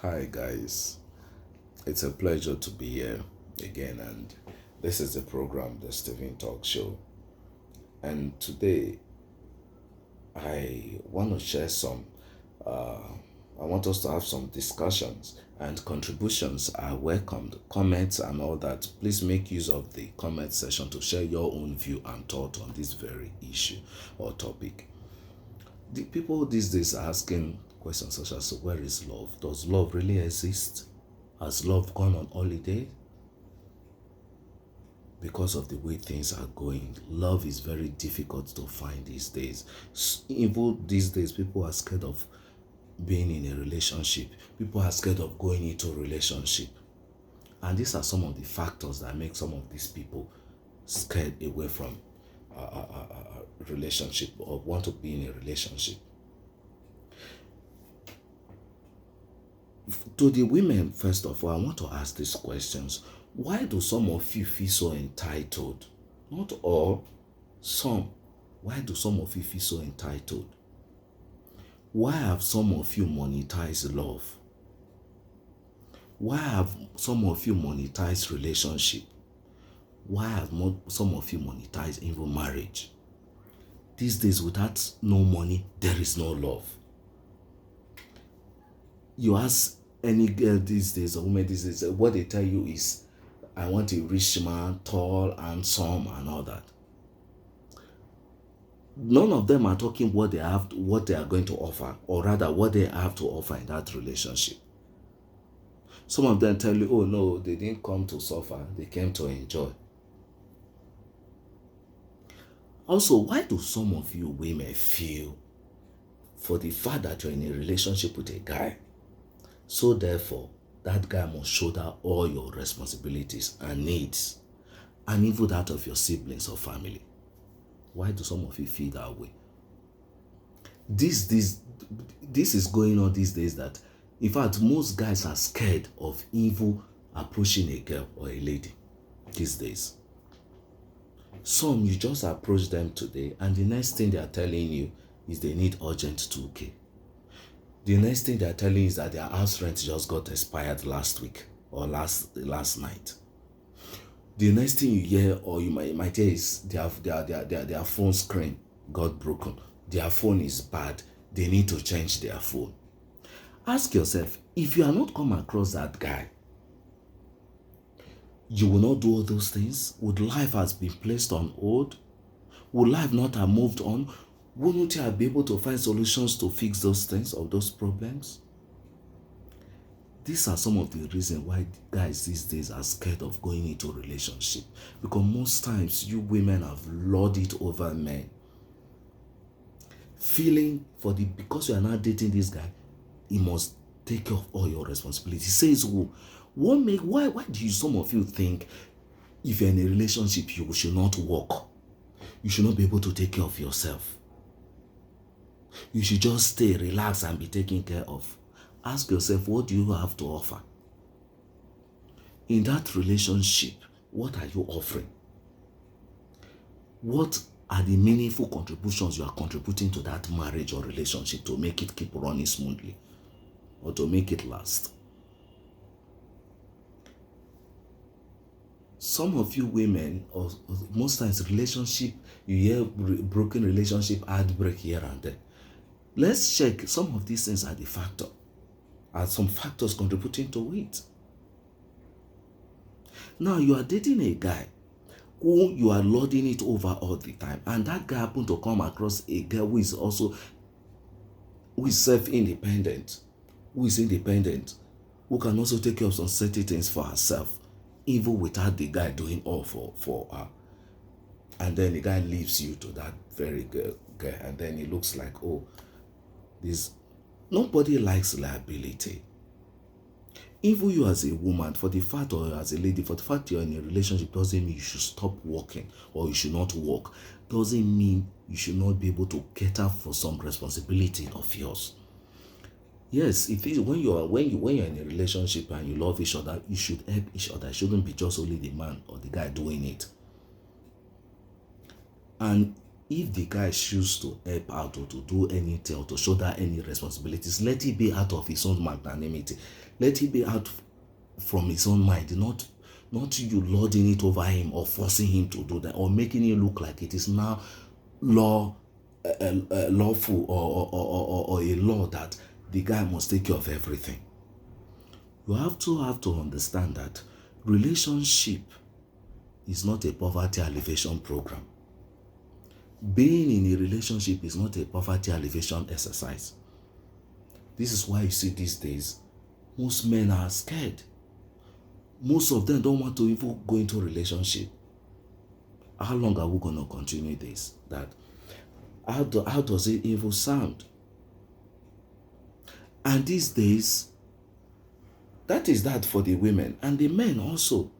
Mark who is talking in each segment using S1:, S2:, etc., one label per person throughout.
S1: Hi, guys. It's a pleasure to be here again, and this is the program, the Stephen Talk Show. And today, I want to share uh, I want us to have some discussions, and contributions are welcomed. Comments and all that. Please make use of the comment section to share your own view and thought on this very issue or topic. The people these days are asking questions such as, where is love? Does love really exist? Has love gone on holiday? Because of the way things are going, love is very difficult to find these days. Even these days, people are scared of being in a relationship. People are scared of going into a relationship. And these are some of the factors that make some of these people scared away from a relationship or want to be in a relationship. To the women, first of all, I want to ask these questions. Why do some of you feel so entitled? Not all, some. Why do some of you feel so entitled? Why have some of you monetized love? Why have some of you monetized relationship? Why have some of you monetized even marriage? These days, without no money, there is no love. You ask any girl these days or woman these days, what they tell you is, I want a rich man, tall, handsome, and all that. None of them are talking what they have, what they are going to offer, or rather what they have to offer in that relationship. Some of them tell you, oh no, they didn't come to suffer, they came to enjoy. Also, why do some of you women feel, for the fact that you're in a relationship with a guy, so therefore that guy must shoulder all your responsibilities and needs, and even that of your siblings or family? Why do some of you feel that way? This is going on these days, that in fact most guys are scared of even approaching a girl or a lady these days. Some, you just approach them today and the next thing they are telling you is they need urgent 2K. The next thing they are telling you is that their house rent just got expired last week or last night. The next thing you hear, or you might hear, is their phone screen got broken. Their phone is bad. They need to change their phone. Ask yourself, if you are not come across that guy, you will not do all those things? Would life has been placed on hold? Would life not have moved on? Wouldn't you have been able to find solutions to fix those things or those problems? These are some of the reasons why guys these days are scared of going into a relationship. Because most times you women have lorded it over men. Feeling because you are not dating this guy, he must take care of all your responsibilities. Says who? Why do some of you think if you're in a relationship you should not work? You should not be able to take care of yourself. You should just stay, relax, and be taken care of. Ask yourself, what do you have to offer? In that relationship, what are you offering? What are the meaningful contributions you are contributing to that marriage or relationship to make it keep running smoothly or to make it last? Some of you women, or most times relationship, you hear broken relationship, heartbreak here and there. Let's check some of these things are some factors contributing to it. Now you are dating a guy who you are lording it over all the time, and that guy happened to come across a girl who is self-independent, who can also take care of some certain things for herself, even without the guy doing all for her. And then the guy leaves you to that very girl, and then it looks like, oh, nobody likes liability. Even you as a woman, for the fact, or as a lady, for the fact you're in a relationship doesn't mean you should stop working or you should not work. Doesn't mean you should not be able to cater for some responsibility of yours. Yes, it is when you're in a relationship and you love each other, you should help each other. It shouldn't be just only the man or the guy doing it. And if the guy chooses to help out or to do anything or to shoulder any responsibilities, let it be out of his own magnanimity. Let it be out from his own mind, not you lording it over him or forcing him to do that or making it look like it is now law lawful or a law that the guy must take care of everything. You have to understand that relationship is not a poverty alleviation program. Being in a relationship is not a poverty alleviation exercise. This is why you see these days, most men are scared. Most of them don't want to even go into a relationship. How long are we going to continue this? How does it even sound? And these days, that is that for the women and the men also.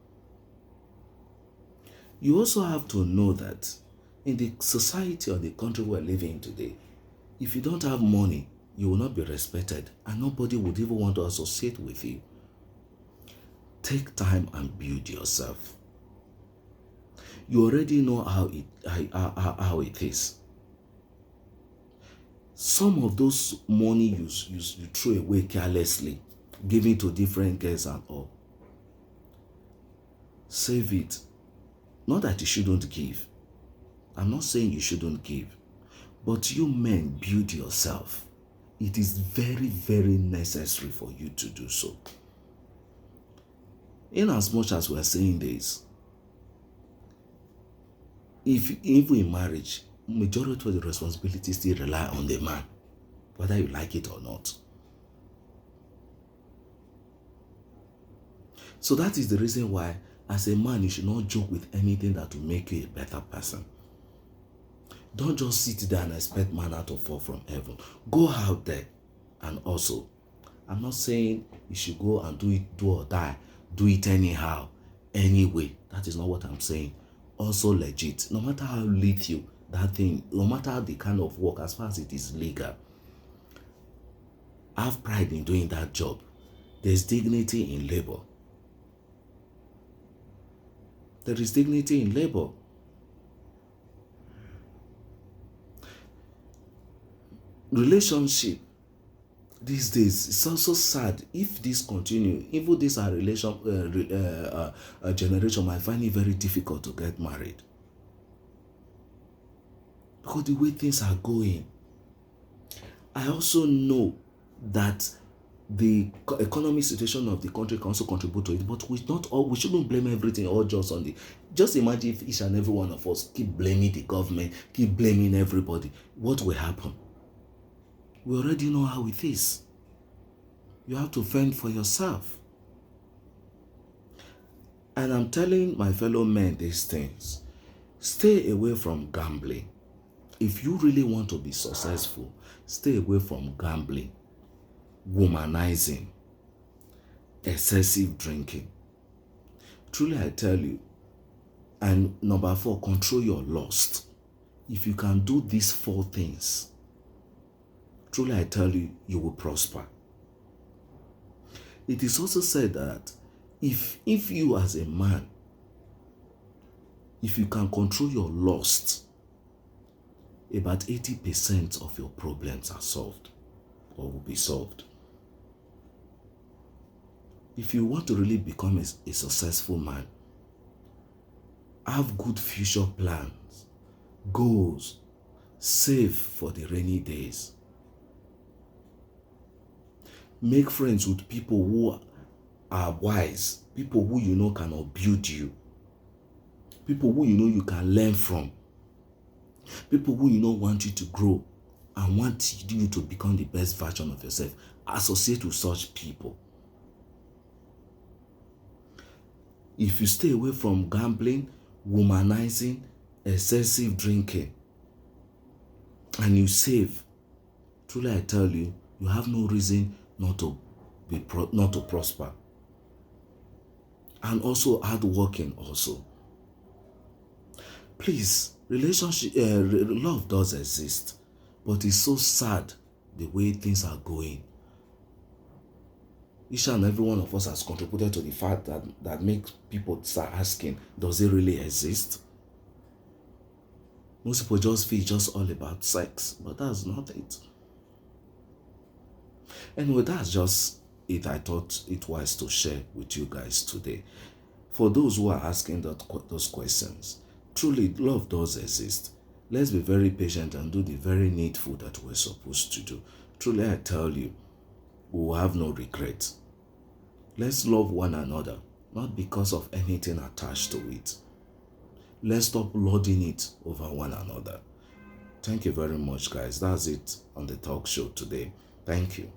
S1: You also have to know that in the society or the country we're living in today, if you don't have money, you will not be respected and nobody would even want to associate with you. Take time and build yourself. You already know how it is. Some of those money you throw away carelessly, giving to different girls and all. Save it. Not that you shouldn't give. I'm not saying you shouldn't give. But you men, build yourself. It is very, very necessary for you to do so. In as much as we're saying this, if even in marriage, majority of the responsibilities still rely on the man, whether you like it or not. So that is the reason why, as a man, you should not joke with anything that will make you a better person. Don't just sit there and expect manna to fall from heaven. Go out there and also, I'm not saying you should go and do or die, do it anyhow, anyway. That is not what I'm saying. Also legit. No matter how little that thing, no matter the kind of work, as far as it is legal, have pride in doing that job. There's dignity in labor. There is dignity in labor. Relationship these days, it's also sad. If this continue, even this generation might find it very difficult to get married because the way things are going. I also know that the economic situation of the country can also contribute to it, but we shouldn't blame everything all just imagine if each and every one of us keep blaming the government, keep blaming everybody. What will happen? We already know how it is. You have to fend for yourself. And I'm telling my fellow men these things. Stay away from gambling. If you really want to be successful, stay away from gambling, womanizing, excessive drinking. Truly, I tell you. And number 4, control your lust. If you can do these 4 things, truly, I tell you, you will prosper. It is also said that if you as a man, if you can control your lust, about 80% of your problems are solved or will be solved. If you want to really become a successful man, have good future plans, goals, save for the rainy days. Make friends with people who are wise, people who you know can build you, people who you know you can learn from, people who you know want you to grow and want you to become the best version of yourself. Associate with such people. If you stay away from gambling, womanizing, excessive drinking, and you save, truly I tell you, you have no reason not to prosper. And also hardworking also. Please, love does exist, but it's so sad the way things are going. Each and every one of us has contributed to the fact that makes people start asking, does it really exist? Most people just feel just all about sex, but that's not it. Anyway, that's just it. I thought it wise to share with you guys today. For those who are asking those questions, truly love does exist. Let's be very patient and do the very needful that we're supposed to do. Truly, I tell you, we will have no regret. Let's love one another, not because of anything attached to it. Let's stop lording it over one another. Thank you very much, guys. That's it on the talk show today. Thank you.